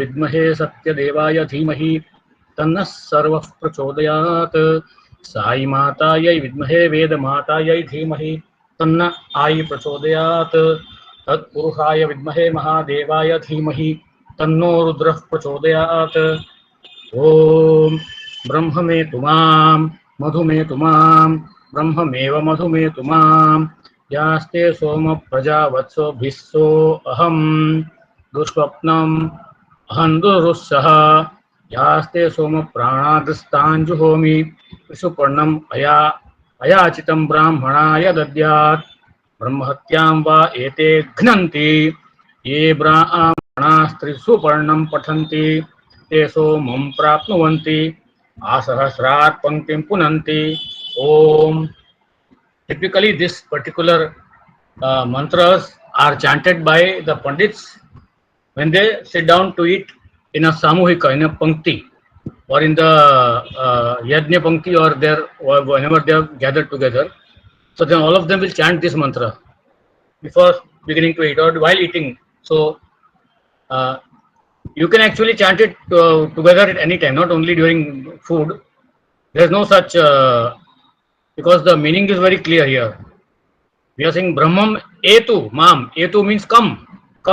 विद्महे सत्यदेवाय धीमहि तन्नः सर्वः प्रचोदयात्। साई मातायै विद्महे वेदमातायै धीमहि तन्न आई प्रचोदयात्। तत्पुरुषाय विद्महे महादेवाय धीमहि तन्नो रुद्रः प्रचोदयात्। ओम ब्रह्म मे तुमाम मधु मे तुमाम ब्रह्ममेव मधु मे तुमाम यास्ते सोम प्रजावत्सो भिस्सो अहम दुष्स्वप्नम अहं दुरुस्सह यास्ते सोम प्राणादस्तांजुहोमि त्रिसुपर्णम अयाचितं ब्राह्मणाय दद्यात्। ब्रह्महत्यां वा एते घ्नन्ति ये ब्राह्मणास्त्रिसुपर्णं पठन्ति ते सोमं प्राप्नुवन्ति असहस्रात् पंक्तिं पुनन्ति। ओम. Typically this particular mantras are chanted by the pandits when they sit down to eat in a samuhika, in a pankti, or in the yajna pankti, or whenever they are gathered together. So then all of them will chant this mantra before beginning to eat or while eating. So you can actually chant it together at any time, not only during food. There is no such because the meaning is very clear here. We are saying Brahmam etu mam. Etu means come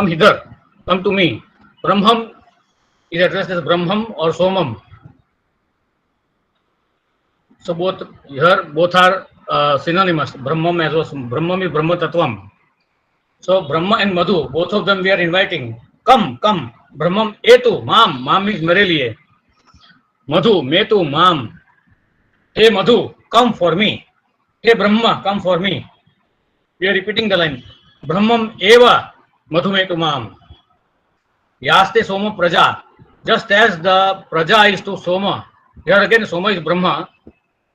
hither, come to me. Brahmam is addressed as Brahmam or Somam. So both are synonymous. Brahmam as well. Brahmam is Brahma Tattvam. So Brahma and Madhu, both of them we are inviting. Come. Brahmam etu mam. Mam means mere liye. Madhu metu mam. Hey Madhu, come for me. Hey Brahma, come for me. We are repeating the line. Brahmam eva Madhu metu mam. Yaste Soma Praja. Just as the Praja is to Soma, here again Soma is Brahma.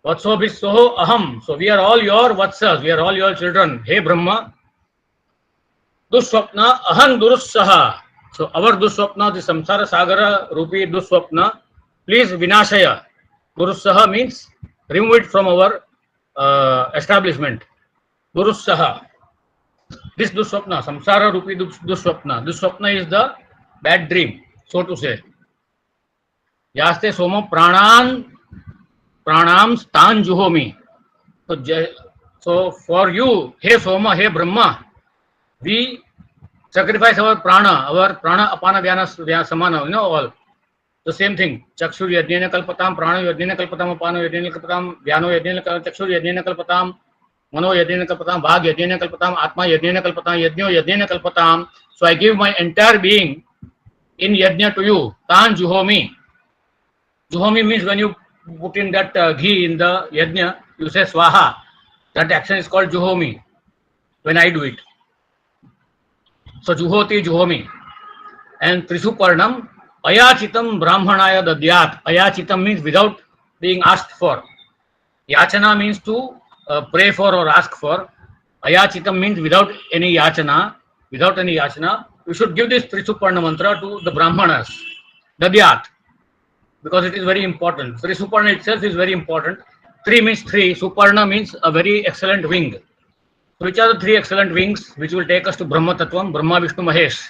Vatso Bhissoho Aham. So we are all your Vatsas, we are all your children. Hey Brahma. Dusswapna Ahan Durussaha. So our Dusswapna, the Samsara Sagara Rupi Dusswapna, please Vinashaya. Durussaha means remove it from our establishment. Durussaha. This Dusswapna, Samsara Rupi Dusswapna. Dusswapna is the bad dream, so to say. Yaste Soma Pranam Stan Juhomi. So for you, hey Soma, hey Brahma, we sacrifice our prana apana dhyana samana, you know, all the same thing. Chakshur yajnena kalpatam, prana yajnena kalpatam, apana yajnena kalpatam, dhyano yajnena kalpatam, chakshur yajnena kalpatam, mano yajnena kalpatam, bhag yajnena kalpatam, atma yajnena kalpatam, yajno yajnena kalpatam. So I give my entire being in yajna to you. Tan juhomi. Juhomi means when you put in that ghee in the yajna, you say swaha. That action is called juhomi when I do it. So juhoti juhomi. And Trisuparnam ayachitam brahmanaya dadyat. Ayachitam means without being asked for. Yachana means to pray for or ask for. Ayachitam means without any yachana. You should give this Trisuparna mantra to the brahmanas. Dadyat. Because it is very important. Trisuparna itself is very important. 3 means 3. Suparna means a very excellent wing. So which are the 3 excellent wings which will take us to Brahma Tattvam, Brahma, Vishnu, Mahesh?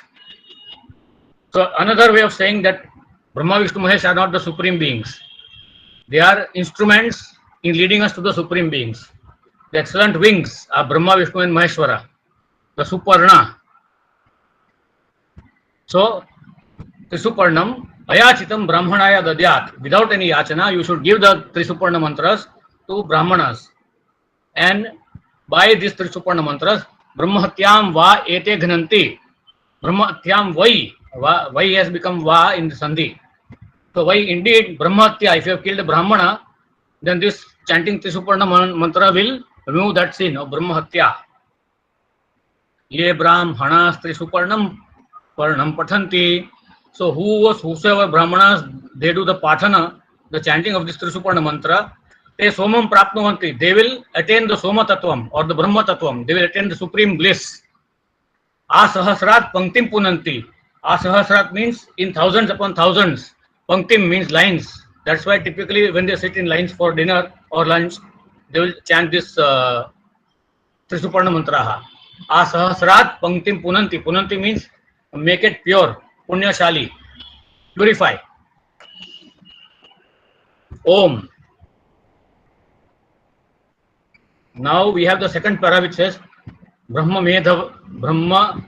So another way of saying that Brahma, Vishnu, Mahesh are not the supreme beings. They are instruments in leading us to the supreme beings. The excellent wings are Brahma, Vishnu and Maheshwara. The Suparna. So Trisuparnam ayachitam brahmanaya dadyat. Without any yachana, you should give the Trisuparna mantras to Brahmanas. And by this Trisuparna mantras, Brahmahatyam va ete ghnanti. Brahmahatyam vai. Vai has become va in the Sandhi. So vai indeed Brahmahatya. If you have killed a Brahmana, then this chanting Trisuparna mantra will remove that sin of Brahmahatya. Ye Brahmanas Trisuparnam Parnam Pathanti. So whosoever Brahmanas, they do the Pathana, the chanting of this Trisuparna mantra, te somam prapnuvanti. They will attain the Soma Tattvam or the Brahma Tattvam. They will attain the supreme bliss. Asahasrat panktim punanti. Asahasrat means in thousands upon thousands. Panktim means lines. That's why typically when they sit in lines for dinner or lunch, they will chant this Trisuparna mantra. Asahasrat panktim punanti. Punanti means make it pure. Punyashali. purify. Om. Now we have the second para which says Brahma Medha Brahma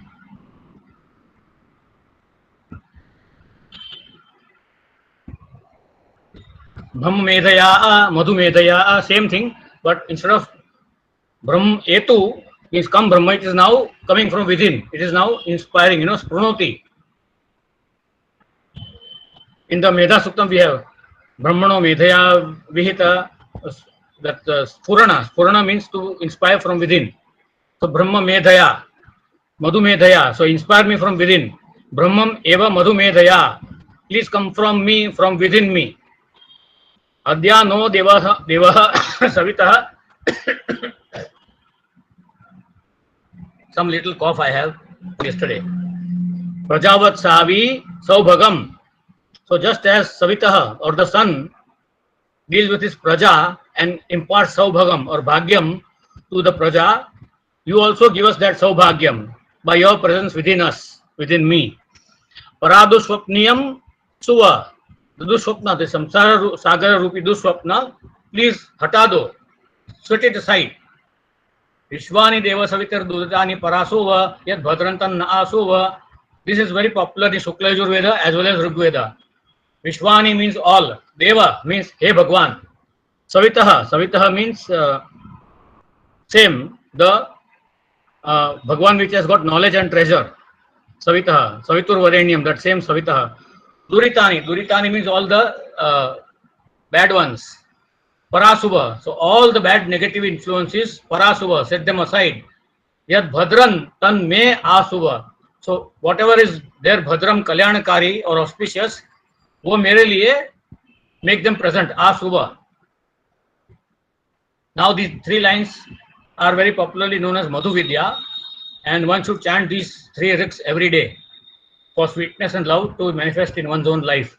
Medhaya Madhu Medhaya, same thing, but instead of Brahm Etu means come Brahma, it is now coming from within. It is now inspiring, Sprunoti. In the Medha Suktam we have Brahmano Medhaya Vihita, that Spurana. Spurana means to inspire from within. So Brahma Medhaya, Madhu Medhaya. So inspire me from within. Brahmam Eva Madhu Medhaya. Please come from me, from within me. Adya no Devaha Savitaha. Some little cough I have yesterday. Prajavat Savi Saubhagam. So just as Savitaha or the sun deals with his praja and imparts Saubhagam or Bhagyam to the praja, you also give us that Saubhagyam by your presence within us, within me. Paraduswapniyam Suva. The Dushwapna, the Samsara Sagara Rupi Dushwapna, please hata do, set it aside. Vishwani Deva Savitar Dudani Parasova Yad Bhadrantan Naasova. This is very popular in Shukla Yajurveda as well as Rigveda. Vishwani means all. Deva means Hey Bhagwan. Savitaha means same, the Bhagwan which has got knowledge and treasure. Savitaha, Savitur Varenyam, that same Savitaha. Duritani means all the bad ones. Parasubha, so all the bad negative influences, Parasubha, set them aside. Yad Bhadran Tan Me Asubha. So whatever is there Bhadram Kalyanakari or auspicious, wo mere liye make them present. Asubha. Now these three lines are very popularly known as Madhu Vidya, and one should chant these three rigs every day for sweetness and love to manifest in one's own life.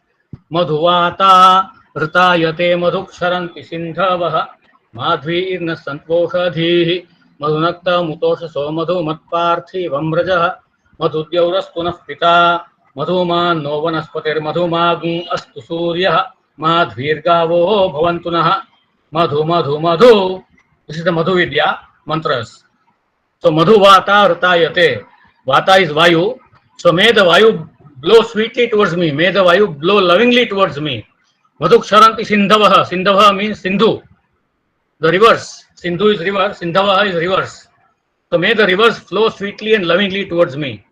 Madhuvata Rtayate Madhuksharanti Sindhavaha Madhvirna Santvoshadhihi Madhunakta Mutosha So Madhu Matparthi Vamrajaha Madhudyauras Pita Madhuman No Vanaspatir Madhumagum Astu Suryaha Madhvirgavo Bhavantunaha Madhu. This is the Madhu Vidya mantras. So Madhuvata Rtayate. Vata is Vayu. So may the Vayu blow sweetly towards me. May the Vayu blow lovingly towards me. Madhuksharanti Sindhavaha. Sindhavaha means Sindhu. The rivers. Sindhu is river. Sindhavaha is rivers. So may the rivers flow sweetly and lovingly towards me.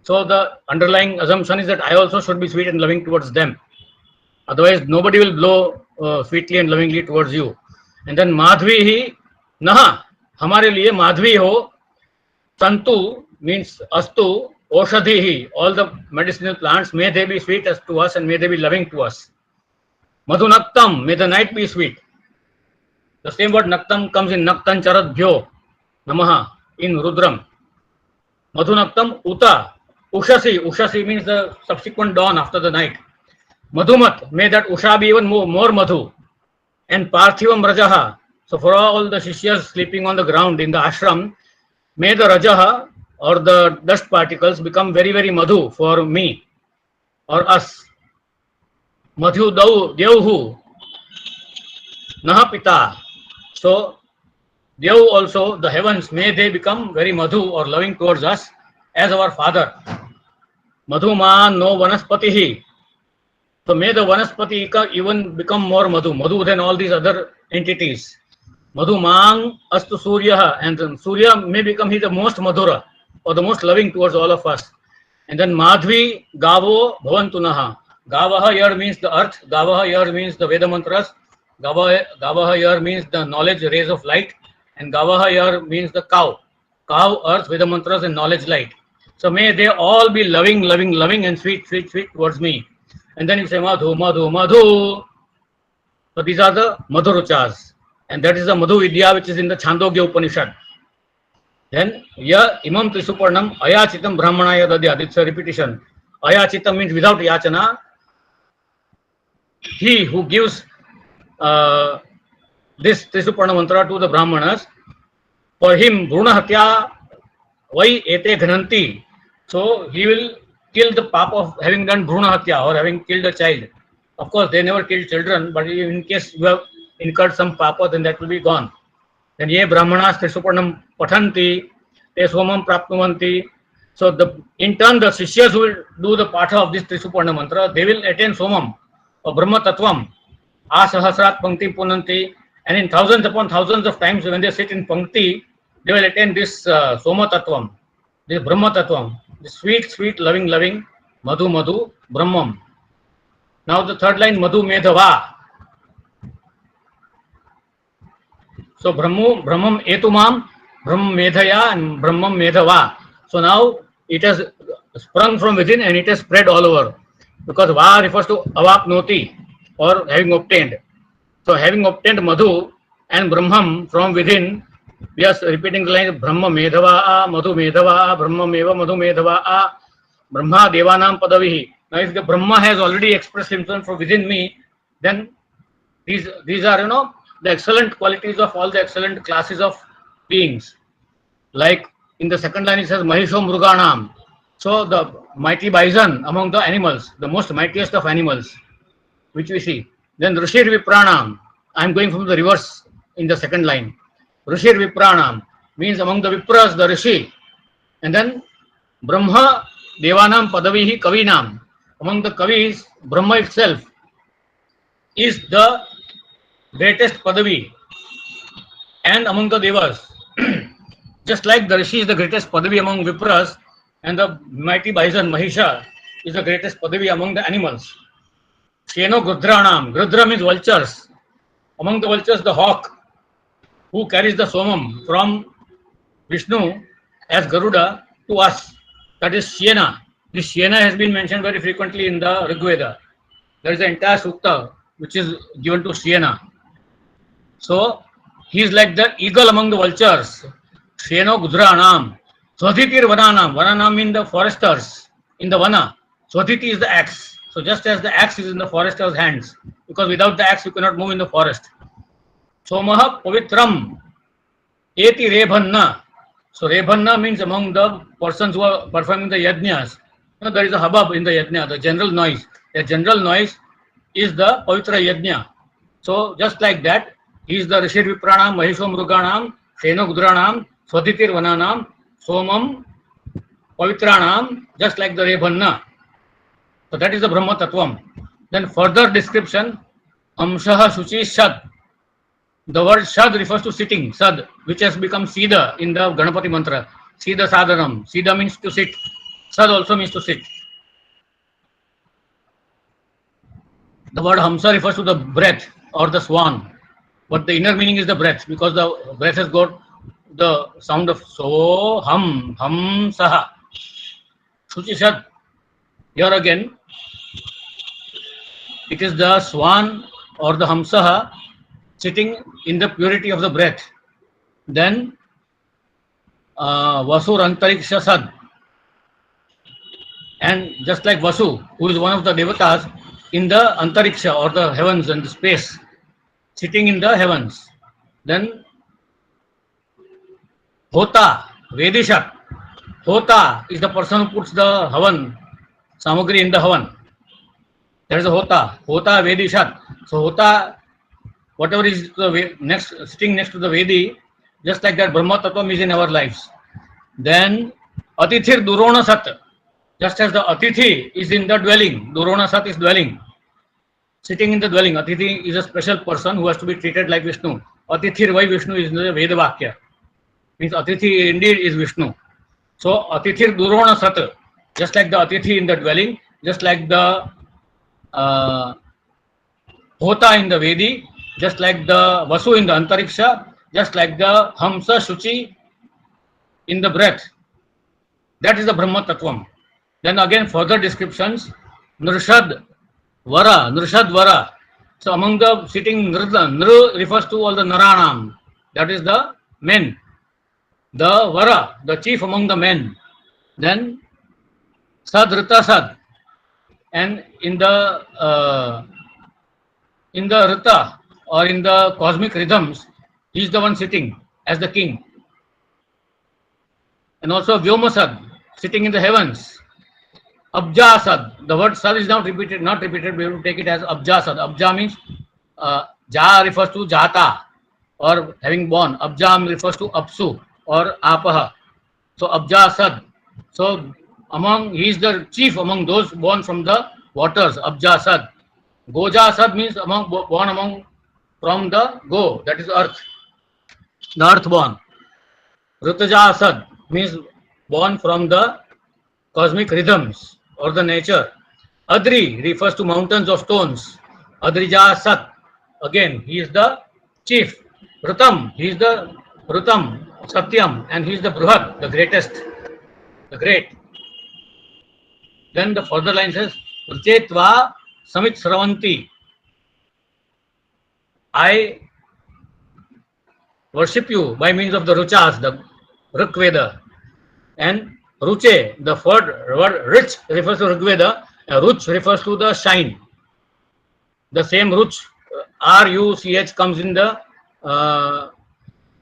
So the underlying assumption is that I also should be sweet and loving towards them. Otherwise, nobody will blow sweetly and lovingly towards you. And then Madhvihi Naha. Hamare liye Madhvi ho. Santu means Astu. Oshadhihi. All the medicinal plants, may they be sweet as to us and may they be loving to us. Madhunaktam. May the night be sweet. The same word Naktam comes in Naktan Charadbhyo Namaha in Rudram. Madhunaktam Uta. Ushasi. Ushasi means the subsequent dawn after the night. Madhumat. May that Usha be even more Madhu. And Parthivam Rajaha. So for all the Shishyas sleeping on the ground in the ashram, may the Rajaha or the dust particles become very, very Madhu for me or us. Madhu Devhu Nahapita. So Dev also, the heavens, may they become very Madhu or loving towards us as our father. Madhuman no Vanaspatihi. So may the Vanaspati even become more Madhu than all these other entities. Madhumang Astu Suryaha, and Surya may become the most Madhura or the most loving towards all of us. And then Madhvi Gavo Bhavantunaha. Gavaha here means the earth. Gavaha here means the Veda mantras. Gavaha here means the knowledge rays of light. And Gavaha here means the cow. Cow, earth, Veda mantras and knowledge light. So may they all be loving and sweet towards me. And then you say Madhu. So these are the Madhuruchas. And that is the Madhu Vidya which is in the Chandogya Upanishad. Then Ya Imam Trisuparnam Ayachitam Brahmanaya Dadyat. It's a repetition. Ayachitam means without yachana. He who gives this Trisuparna mantra to the Brahmanas, for him Bruna Hatya Vai Ete Ghananti. So he will killed the papa of having done bhruna hatya or having killed a child. Of course, they never killed children, but in case you have incurred some papa, then that will be gone. Then ye brahmanas Trisuparnam pathanti, te somam prapnuvanti. So in turn, the Sishyas who will do the patha of this Trisuparna mantra, they will attain somam, or Brahma Tattvam, asahasrat pankti punanti, and in thousands upon thousands of times when they sit in pankti, they will attain this Soma Tattvam, this Brahma Tattvam, the sweet, sweet, loving, loving, Madhu Madhu, Brahmam. Now the third line, Madhu Medhava. So Brahmam Etumam, Brahmam Medhaya, and Brahmam Medhava. So now it has sprung from within and it has spread all over. Because Va refers to Avapnoti, or having obtained. So having obtained Madhu and Brahmam from within, we are repeating the line Brahma Medhava, Madhu Medhava, Brahma Meva Madhu Medhava, Brahma Devanam Padavihi. Now if the Brahma has already expressed himself from within me, then these are, the excellent qualities of all the excellent classes of beings. Like in the second line it says Mahisho Mruganam. So the mighty bison among the animals, the most mightiest of animals, which we see. Then Rishir Vipranam. I am going from the reverse in the second line. Rishir Vipranam means among the Vipras, the Rishi. And then Brahma Devanam Padavihi Kavinam. Among the Kavis, Brahma itself is the greatest Padavi. And among the Devas, just like the Rishi is the greatest Padavi among Vipras, and the mighty bison Mahisha is the greatest Padavi among the animals. Sheno Grudranam. Grudra means vultures. Among the vultures, the hawk, who carries the somam from Vishnu as Garuda to us. That is Shena. This Shena has been mentioned very frequently in the Rig Veda. There is an entire sutta which is given to Shena. So he is like the eagle among the vultures. Sheno Gudranam. Swadhitir Vananam. Vananam means the foresters in the Vana. Swadhiti is the axe. So just as the axe is in the forester's hands, because without the axe you cannot move in the forest. Somaha Pavitram Eti Rebhanna. So Rebhanna means among the persons who are performing the yajnas. There is a hubbub in the yajna, the general noise. The general noise is the Pavitra yajna. So just like that, he is the Rishir Vipranam, Mahisho Mruganam, Sheno Gudranam, Swadhitir Vananam, Somam Pavitranam, just like the Rebhanna. So that is the Brahma Tattvam. Then further description, Amshaha Shuchi Shad. The word Shad refers to sitting, Sad, which has become Sida in the Ganapati mantra. Sida Sadhanam. Sida means to sit. Sad also means to sit. The word Hamsa refers to the breath or the swan. But the inner meaning is the breath, because the breath has got the sound of So, Ham, Saha. Shuchi Shad. Here again, it is the swan or the Hamsaha sitting in the purity of the breath. Then Vasur Antariksha Sad. And just like Vasu, who is one of the devatas in the Antariksha or the heavens and the space, sitting in the heavens. Then Hota, Vedishat. Hota is the person who puts the Havan, Samagri in the Havan. There is a Hota. Hota Vedishat. So Hota, whatever is the next, sitting next to the Vedi, just like that Brahma Tattvam is in our lives. Then Atithir Durona Sat. Just as the Atithi is in the dwelling, Durona Sat is dwelling. Sitting in the dwelling. Atithi is a special person who has to be treated like Vishnu. Atithir Vai Vishnu is in the Veda Vakya. Means Atithi indeed is Vishnu. So Atithir Durona Sat. Just like the Atithi in the dwelling, just like the Hota in the Vedi, just like the Vasu in the Antariksha, just like the Hamsa Shuchi in the breath. That is the Brahma Tattvam. Then again further descriptions, Nrshad Vara. So among the sitting Nr refers to all the Naranam. That is the men. The Vara, the chief among the men. Then Sad Rita Sad. And in the Rita or in the cosmic rhythms, he is the one sitting as the king. And also Vyomasad, sitting in the heavens. Abja Sad. The word Sad is not repeated. Not repeated. We will take it as Abja Sad. Abja means Ja refers to Jata or having born. Abja refers to Apsu or Apaha. So Abja Sad. So he is the chief among those born from the waters. Abja Sad. Goja Sad means born among from the go, that is earth, the earthborn. Rutaja Sad means born from the cosmic rhythms or the nature. Adri refers to mountains of stones. Adrija Sat, again, he is the chief. Rutam, he is the Rutam, Satyam, and he is the Bruhat, the greatest, the great. Then the further line says, Ruchetva Samit Sravanti. I worship you by means of the Ruchas, the Rik Veda. And Ruche, the word rich refers to Rig Veda, Ruch refers to the shine. The same Ruch, R-U-C-H, comes in the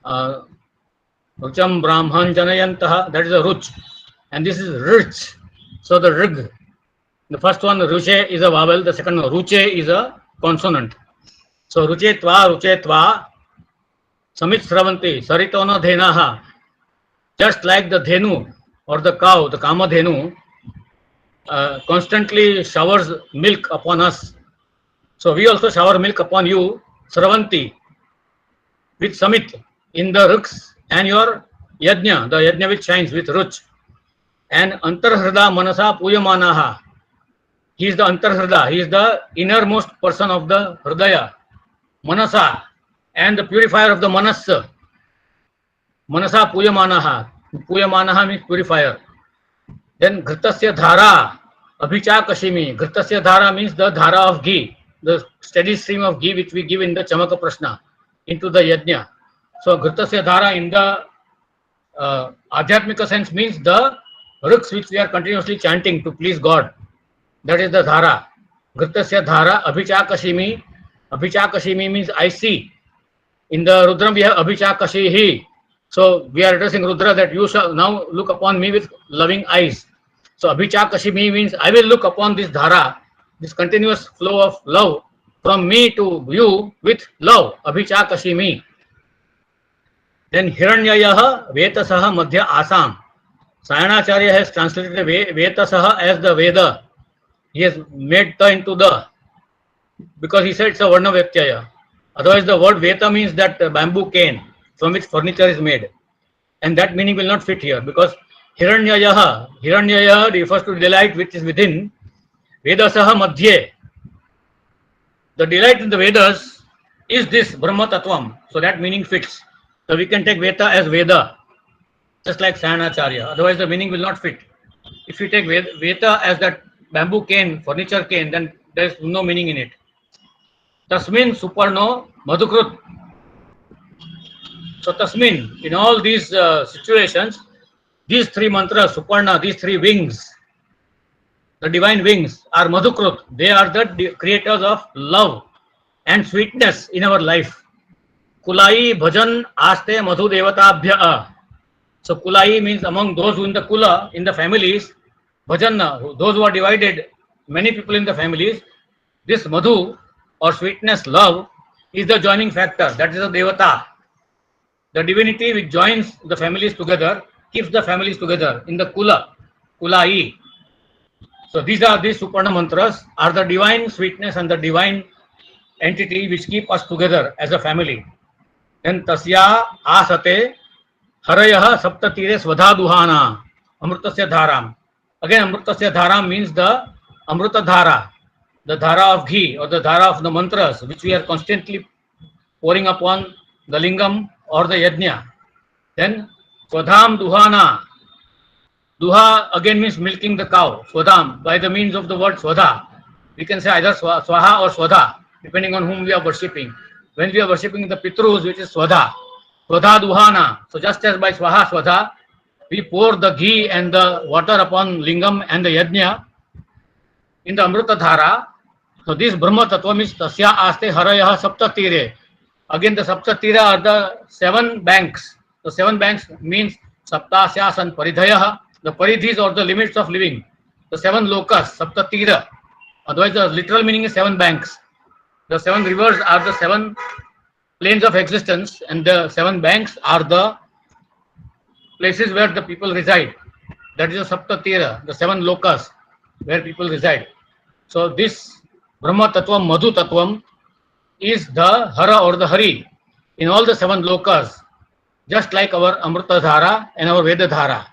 Rucham Brahman Janayantaha, that is a Ruch. And this is rich. So the Rig, the first one, Ruche, is a vowel, the second one, Ruche, is a consonant. So Ruchetva, Samit Sravanti, Saritono Dhenaha, just like the Dhenu or the cow, the Kama Dhenu, constantly showers milk upon us. So we also shower milk upon you, Sravanti, with Samit in the Ruks and your Yajna, the Yajna which shines with Ruch. And Antarhrida Manasa Puyamanaha. He is the Antarhrida, he is the innermost person of the Hridaya, Manasa, and the purifier of the Manas. Manasa Puyamanaha. Puyamanaha means purifier. Then Ghritasya Dhara, Abhicha Kashimi. Ghritasya Dhara means the Dhara of ghee, the steady stream of ghee which we give in the Chamaka Prashna into the Yajna. So Ghritasya Dhara in the Adhyatmika sense means the Ruks which we are continuously chanting to please God. That is the Dhara. Ghritasya Dhara, Abhicha Kashimi. Abhicha Kashimi means I see. In the Rudram we have Abhicha Kashihi. So we are addressing Rudra that you shall now look upon me with loving eyes. So Abhicha Kashimi means I will look upon this Dhara, this continuous flow of love from me to you with love. Abhicha Kashimi. Then Hiranyayaha Vetasaha Madhya Asam. Sayanacharya has translated Vetasaha as the Veda. He has made the into the, because he said it's a Varna Vyatyaya. Otherwise the word Veta means that bamboo cane from which furniture is made. And that meaning will not fit here because Hiranyayaha refers to delight which is within. Vedasaha Madhye. The delight in the Vedas is this Brahma Tattvam. So that meaning fits. So we can take Veta as Veda, just like Sayanacharya. Otherwise the meaning will not fit. If you take Veta as that bamboo cane, furniture cane, then there is no meaning in it. Tasmin Suparno Madhukrut. So Tasmin, in all these situations, these three mantras, Suparna, these three wings, the divine wings are Madhukrut. They are the creators of love and sweetness in our life. Kulai Bhajan Aste Madhu Devatabhya. So Kulai means among those who in the Kula, in the families, Bhajan, those who are divided, many people in the families, this Madhu or sweetness, love, is the joining factor. That is the Devata. The divinity which joins the families together, keeps the families together in the Kula, Kulai. So these Suparna mantras are the divine sweetness and the divine entity which keep us together as a family. Then Tasya Asate Harayaha Saptatire Svadha Duhana Amrutasya Dharam. Again, Amrutasya Dharam means the Amruta Dhara, the Dhara of ghee or the Dhara of the mantras which we are constantly pouring upon the Lingam or the Yajna. Then Swadham Duhana. Duha again means milking the cow. Swadham, by the means of the word Swadha. We can say either Swaha or Swadha, depending on whom we are worshipping. When we are worshipping the Pitrus, which is Swadha. Swadha Duhana. So just as by Swaha Swadha, we pour the ghee and the water upon Lingam and the Yajna in the Amruta Dhara. So this Brahma Tattva means Tasya Aste Harayaha Saptatire. Again the Saptatira are the 7 banks. The 7 banks means Saptasyasan Paridhayaha, the paridhis or the limits of living. the 7 lokas, Saptatira. Otherwise, the literal meaning is 7 banks. The 7 rivers are the 7 planes of existence, and the 7 banks are the places where the people reside. That is the Saptatira, the 7 lokas where people reside. So this Brahma Tattvam, Madhu Tattvam is the Hara or the Hari in all the 7 lokas, just like our Amrita Dhara and our Veda Dhara.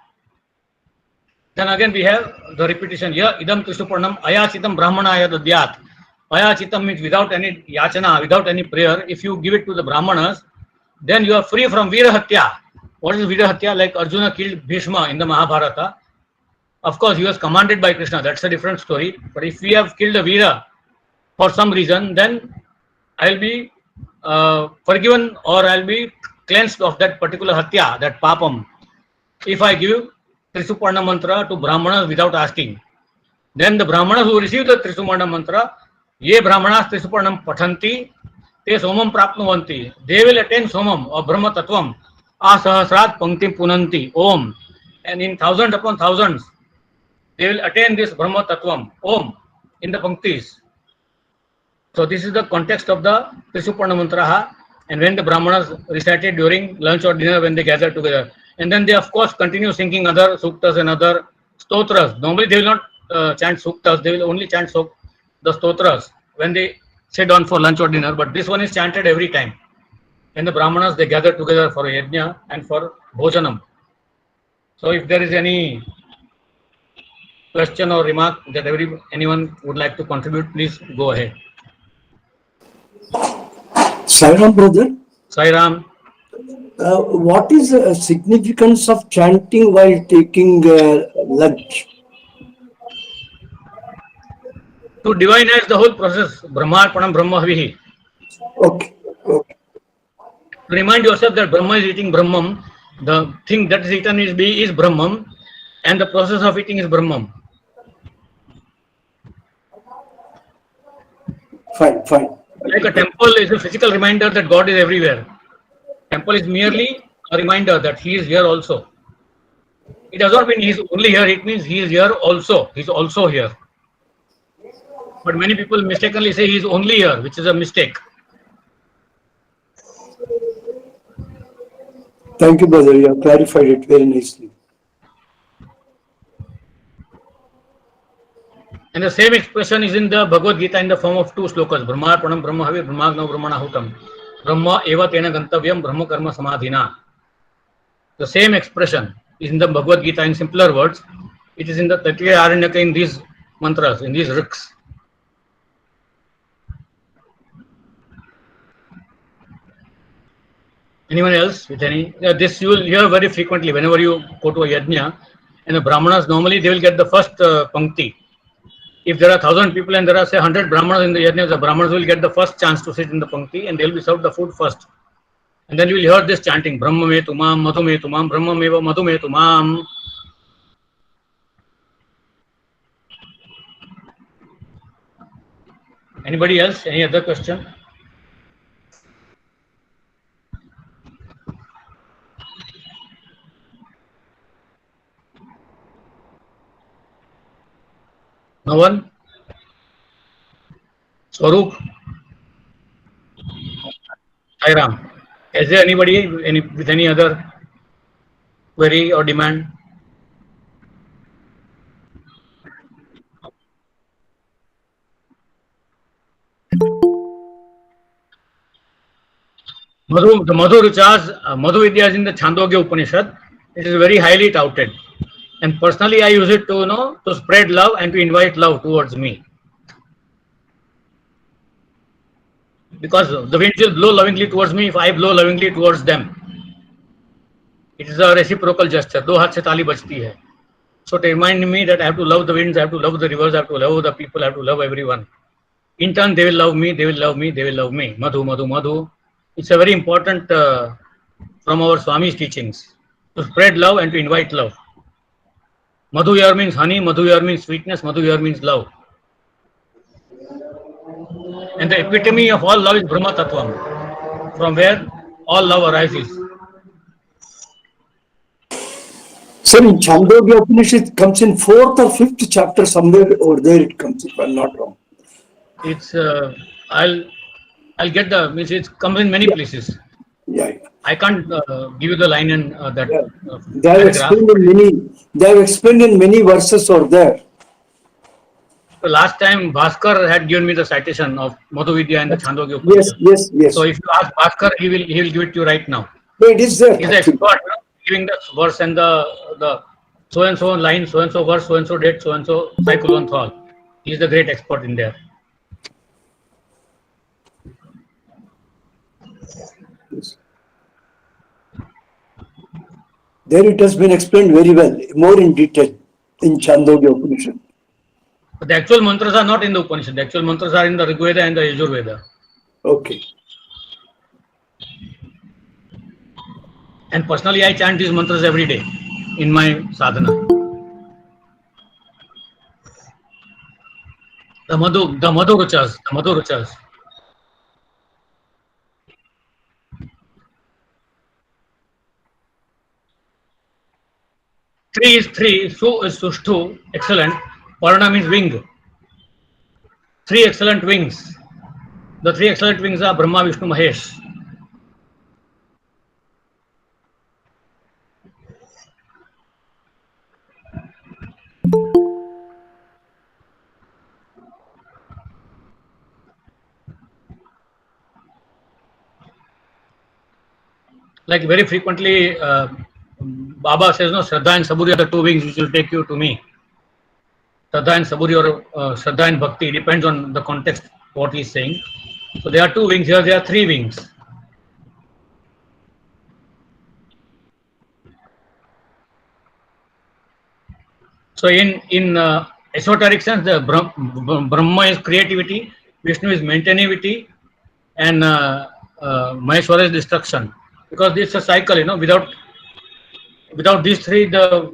Then again we have the repetition here, Idam Trisuparnam Ayachitam Brahmanaya Dadyat. Ayachitam means without any yachana, without any prayer. If you give it to the Brahmanas, then you are free from Virahatya. What is Virahatya? Like Arjuna killed Bhishma in the Mahabharata. Of course, he was commanded by Krishna. That's a different story. But if we have killed a Veera for some reason, then I'll be forgiven, or I'll be cleansed of that particular Hatya, that Papam, if I give Trisuparna mantra to Brahmanas without asking. Then the Brahmanas who receive the Trisuparna mantra, Ye Brahmanas Trisuparnam Pathanti, Te Somam Prapnuvanti. They will attain Somam or Brahma Tattvam. Asahasrat Panktim Punanti. Om. And in thousands upon thousands, they will attain this Brahma Tattvam. Om. In the Panktis. So this is the context of the Trisuparna mantra, and when the Brahmanas recited during lunch or dinner when they gather together. And then they of course continue singing other suktas and other stotras. Normally they will not chant suktas, they will only chant the stotras when they sit down for lunch or dinner, but this one is chanted every time. And the Brahmanas, they gather together for a yajna and for bhojanam. So if there is any question or remark that anyone would like to contribute, please go ahead. Sai Ram, brother. Sai Ram. What is the significance of chanting while taking lunch? To divinize the whole process, Brahmarpanam Brahmavihi. Okay. Okay. To remind yourself that Brahma is eating Brahmam, the thing that is eaten is Brahmam, and the process of eating is Brahmam. Fine, fine. Like a temple is a physical reminder that God is everywhere. Temple is merely a reminder that He is here also. It does not mean He is only here, it means He is here also. He is also here. But many people mistakenly say He is only here, which is a mistake. Thank you, brother. You have clarified it very nicely. And the same expression is in the Bhagavad Gita in the form of 2 slokas. Brahmarpanam Brahmahavi Brahmagno Brahmanahutam. Brahma eva tena gantavyam Brahma karma samadhina. The same expression is in the Bhagavad Gita in simpler words. It is in the Tattviya Aranyaka in these mantras, in these riks. Anyone else with any? This you will hear very frequently whenever you go to a yajna, and the Brahmanas normally they will get the first pankti. If there are 1,000 people and there are say 100 Brahmanas in the yajna, the Brahmanas will get the first chance to sit in the pankti and they will be served the food first. And then you will hear this chanting, Brahma me tumam, Madhu me tumam, Brahma meva Madhu me tumam. Anybody else? Any other question? No one? Swaroop? Sai Ram. Is there anybody with any other query or demand? The Madhu Ruchas, Madhu Vidya is in the Chandogya Upanishad. It is very highly touted. And personally, I use it to to spread love and to invite love towards me. Because the winds will blow lovingly towards me if I blow lovingly towards them. It is a reciprocal gesture. Do haath se taali bajti hai. So to remind me that I have to love the winds, I have to love the rivers, I have to love the people, I have to love everyone. In turn, they will love me, they will love me, they will love me. Madhu, Madhu, Madhu. It's a very important from our Swami's teachings. To spread love and to invite love. Madhu here means honey, Madhu here means sweetness, Madhu here means love. And the epitome of all love is Brahma Tattvam, from where all love arises. Sir, in Chandogya Upanishad it comes in 4th or 5th chapter, somewhere over there it comes, if I'm not wrong. It's I'll get the means it comes in many Yeah, places. yeah, yeah. I can't give you the line in that Yeah. uh, They have paragraph. explained in many, they have explained in many verses over there. The last time Bhaskar had given me the citation of Madhuvidya and the Chandogya Yes, Upanishad. yes, So yes. if you ask Bhaskar, he will give it to you right now. No, it is there He's the actually. expert, giving the verse and the so and so line, so and so verse, so and so date, so and so cycle and all. He's the great expert in there. Yes. There it has been explained very well, more in detail in Chandogya Upanishad. But the actual mantras are not in the Upanishad. The actual mantras are in the Rigveda and the Yajurveda. Okay. And personally, I chant these mantras every day in my sadhana. The Madhu Ruchas. Three is three, Su is Sushtu, excellent. Parna means wing. Three excellent wings. The three excellent wings are Brahma, Vishnu, Mahesh. Like very frequently, Baba says, no, Shraddha and Saburi are the two wings which will take you to me. Shraddha and Saburi or Shraddha and Bhakti depends on the context what he's saying. So there are two wings here, there are three wings. So in esoteric sense, the Brahma is creativity, Vishnu is maintainability, and Maheshwara is destruction. Because it's a cycle, without these three, the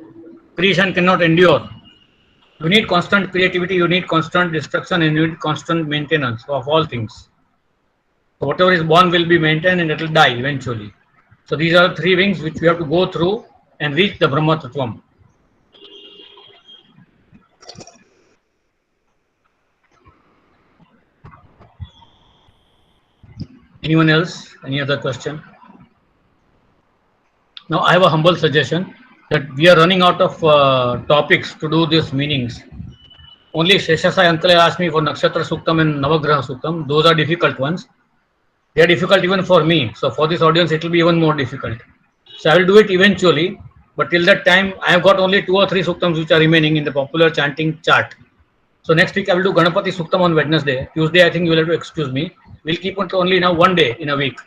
creation cannot endure. You need constant creativity, you need constant destruction, and you need constant maintenance of all things. So whatever is born will be maintained and it will die eventually. So these are three wings which we have to go through and reach the Brahma Tattvam. Anyone else? Any other question? Now I have a humble suggestion that we are running out of topics to do these meanings. Only Sheshasai Uncle asked me for Nakshatra Suktam and Navagraha Suktam. Those are difficult ones. They are difficult even for me. So for this audience, it will be even more difficult. So I will do it eventually. But till that time, I have got only 2 or 3 suktams which are remaining in the popular chanting chart. So next week I will do Ganapati Suktam on Wednesday. Tuesday, I think you will have to excuse me. We'll keep it only now one day in a week,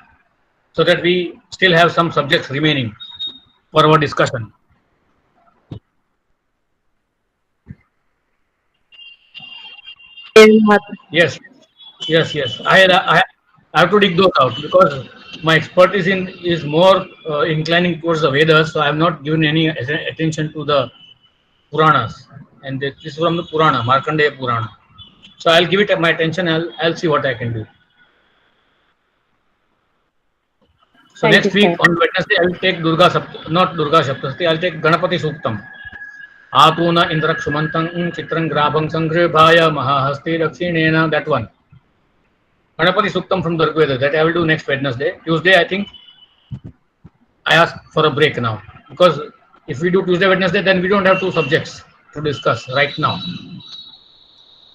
so that we still have some subjects remaining for our discussion. Yes, yes. I have to dig those out because my expertise in is more inclining towards the Vedas. So I have not given any attention to the Puranas, and this is from the Purana, Markandeya Purana. So I'll give it my attention. I'll see what I can do. So Thank you, next week sir. on Wednesday, I will take not Durga Saptashti. I'll take Ganapati Suktam. Atuna Indrakshumantang Chitrang Grabhang Sangrebhaya Mahahasti Dakshinena. That one. Ganapati Suktam from the Rigveda. That I will do next Wednesday. Tuesday, I think I ask for a break now because if we do Tuesday, Wednesday, then we don't have two subjects to discuss right now.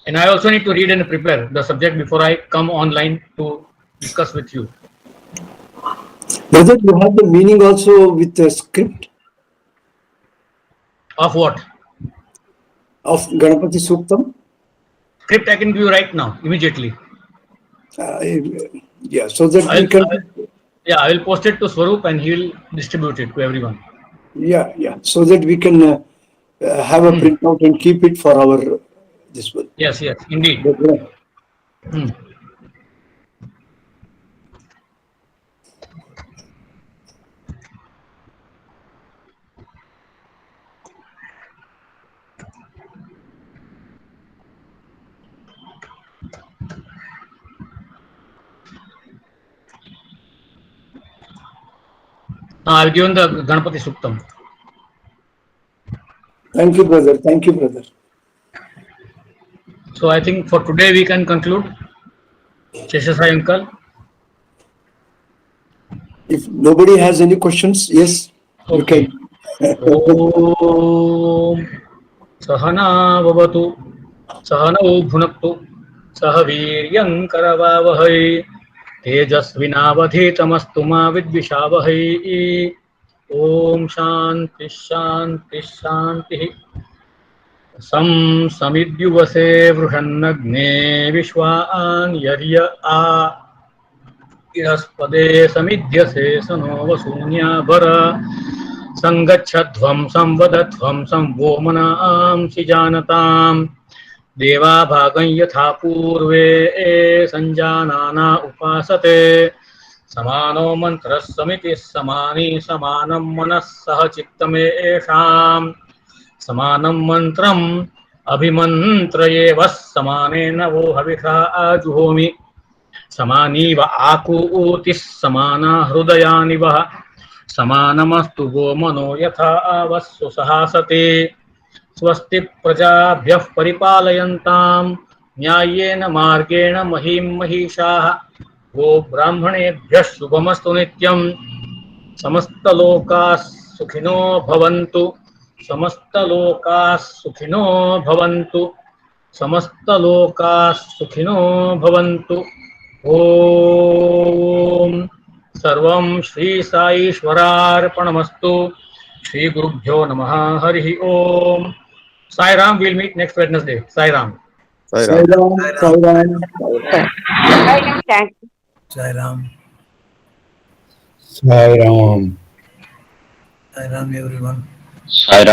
And I also need to read and prepare the subject before I come online to discuss with you. Brother, you have the meaning also with the script Of what? of Ganapati Suktam? Script I can give you right now, immediately. Yeah, so that we can. I will post it to Swaroop and he will distribute it to everyone. Yeah, so that we can have a printout and keep it for our this one. Yes, indeed. Hmm. Now I've given the Ganapati Suktam. Thank you, brother. Thank you, brother. So I think for today we can conclude. Sheshasai uncle. If nobody has any questions, yes, you Okay. can. Om Sahana Vavatu Sahana Bhunaktu Sahaviryam Karavavahai Tejasvinavadhitamastu ma vidvishavahai. Om Shanti Shanti Shanti. Samidyuvase vruhannagne vishwaan yarya a Iraspade samidyase sano vasunya vara Sangachadhvam samvadadhvam samvomanaam sijanatam Deva bhagam yatha purve sanjanana upasate Samano mantras samiti samani samanam manas sah chittame esham Samanam mantram abhimantraye vasamanena vo havisha ajuhomi समानीव आकूतिः समाना हृदयानिव समानमस्तु वो मनो यथा आवस्सु सहासते स्वस्ति प्रजाभ्यः परिपालयन्तां न्याय्येन मार्गेण महीं महिषाः गो ब्राह्मणेभ्यः शुभमस्तु नित्यं समस्तलोकाः सुखिनो भवन्तु समस्तलोकाः सुखिनो भवन्तु समस्तलोकाः सुखिनो भवन्तु ओम सर्वं श्री साईश्वरार्पणमस्तु श्री गुरुभ्यो नमः Hari Om Sai Ram will meet next Wednesday Sai Ram Sai Sai Ram. Ram, Sai Ram. Thank Sai Ram. Sai Ram. Sai Ram, everyone. Sai Ram.